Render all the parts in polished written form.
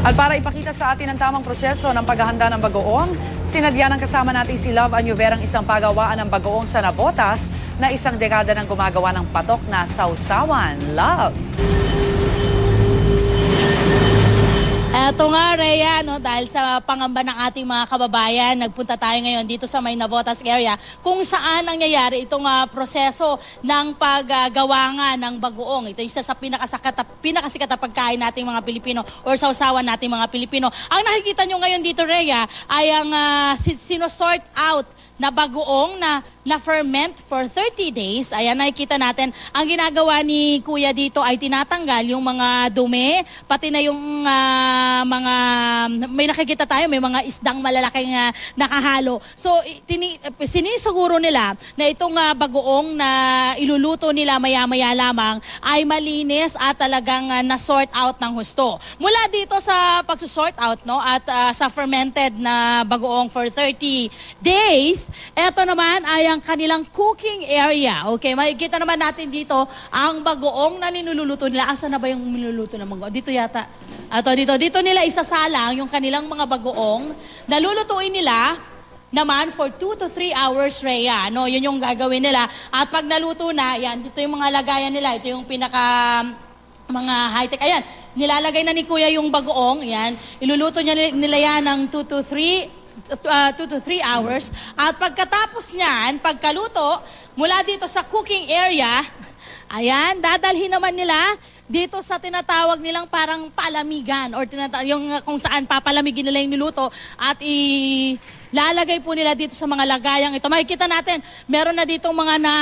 At para ipakita sa atin ang tamang proseso ng paghahanda ng bagoong, sinadya ng kasama natin si Love Anyover, ang isang pagawaan ng bagoong sa Navotas na isang dekada ng gumagawa ng patok na sausawan. Love! Eto nga, Rhea, no, dahil sa pangamba ng ating mga kababayan, nagpunta tayo ngayon dito sa may Navotas area kung saan nangyayari itong proseso ng paggawa nga ng bagoong. Ito isa sa pinakasikat na pagkain nating mga Pilipino or sausawan nating mga Pilipino. Ang nakikita nyo ngayon dito, Rhea, ay ang sinosort out na bagoong na ferment for 30 days. Ayan, nakikita natin. Ang ginagawa ni Kuya dito ay tinatanggal yung mga dumi, pati na yung mga, may nakikita tayo, may mga isdang malalaking nakahalo. So, sinisiguro nila na itong bagoong na iluluto nila maya-maya lamang ay malinis at talagang na-sort out ng husto. Mula dito sa pag-sort out, no, at sa fermented na bagoong for 30 days, eto naman ay ang kanilang cooking area. Okay, makikita naman natin dito ang bagoong na ninululuto nila. Asa na ba yung niluluto ng bagoong? Dito yata. Dito nila isasalang yung kanilang mga bagoong. Nalulutuin nila naman for 2 to 3 hours, Rhea. No, yun yung gagawin nila. At pag naluto na, yan, dito yung mga lagayan nila. Ito yung mga high-tech. Ayan, nilalagay na ni Kuya yung bagoong. Yan, iluluto nila yan ng 2 to 3 hours. At pagkatapos niyan, pagkaluto, mula dito sa cooking area, ayan, dadalhin naman nila dito sa tinatawag nilang parang palamigan or yung kung saan papalamigin nila yung niluto at ilalagay po nila dito sa mga lagayang ito. Makikita natin, meron na ditong mga na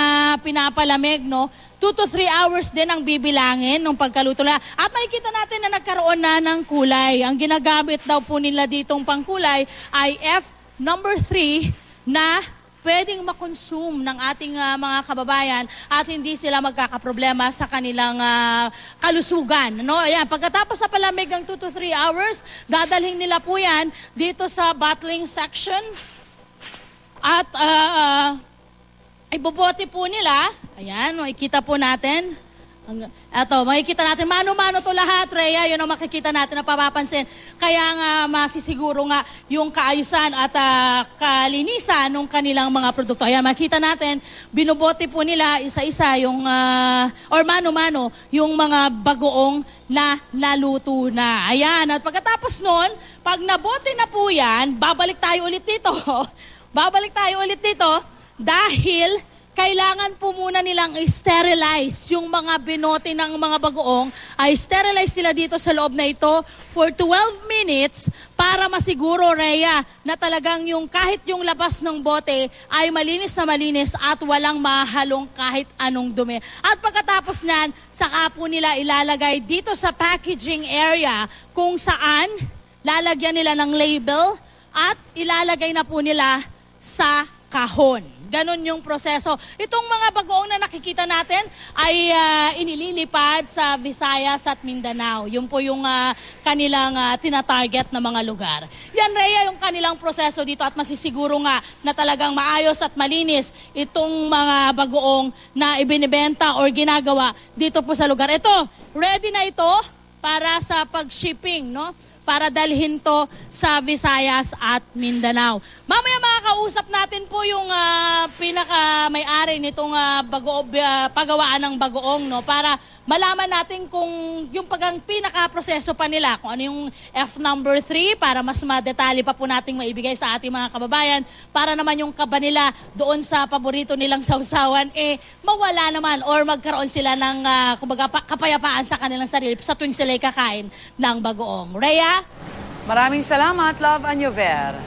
pinapalamig, no? 2 to 3 hours din ang bibilangin ng pagkaluto nila. At makikita natin na nagkaroon na ng kulay. Ang ginagamit daw po nila ditong pangkulay ay F3 na pwedeng makonsume ng ating mga kababayan at hindi sila magkakaproblema sa kanilang kalusugan. No? Ayan, pagkatapos sa palamig ng 2 to 3 hours, dadalhin nila po yan dito sa bottling section. At ibobote po nila. Ayan, makikita po natin. Eto, makikita natin. Mano-mano to lahat, Rhea. Yun ang makikita natin na papapansin. Kaya nga masisiguro nga yung kaayusan at kalinisan ng kanilang mga produkto. Ayan, makikita natin, binubote po nila isa-isa yung, or mano-mano, yung mga bagoong na naluto na. Ayan, at pagkatapos nun, pag nabote na po yan, babalik tayo ulit dito. Dahil kailangan po muna nilang i-sterilize yung mga binote ng mga bagoong, ay sterilize nila dito sa loob na ito for 12 minutes para masiguro, Rhea, na talagang yung kahit yung labas ng bote ay malinis na malinis at walang mahalong kahit anong dumi. At pagkatapos niyan, saka po nila ilalagay dito sa packaging area kung saan lalagyan nila ng label at ilalagay na po nila sa kahon. Ganon yung proseso. Itong mga bagoong na nakikita natin ay inililipad sa Visayas at Mindanao. Yun po yung kanilang tinatarget na mga lugar. Yan, Rhea, yung kanilang proseso dito at masisiguro nga na talagang maayos at malinis itong mga bagoong na ibinibenta or ginagawa dito po sa lugar. Ito, ready na ito para sa pag-shipping, no? Para dalhin to sa Visayas at Mindanao. Mamaya makakausap natin po yung pinaka-may-ari nitong pagawaan ng bagoong, no? Para malaman natin kung yung pinaka-proseso pa nila, kung ano yung F3 para mas madetalye pa po nating maibigay sa ating mga kababayan para naman yung kaba nila doon sa paborito nilang sausawan mawala naman or magkaroon sila ng kapayapaan sa kanilang sarili sa tuwing sila'y kakain ng bagoong. Rhea? Maraming salamat, Love Anyover.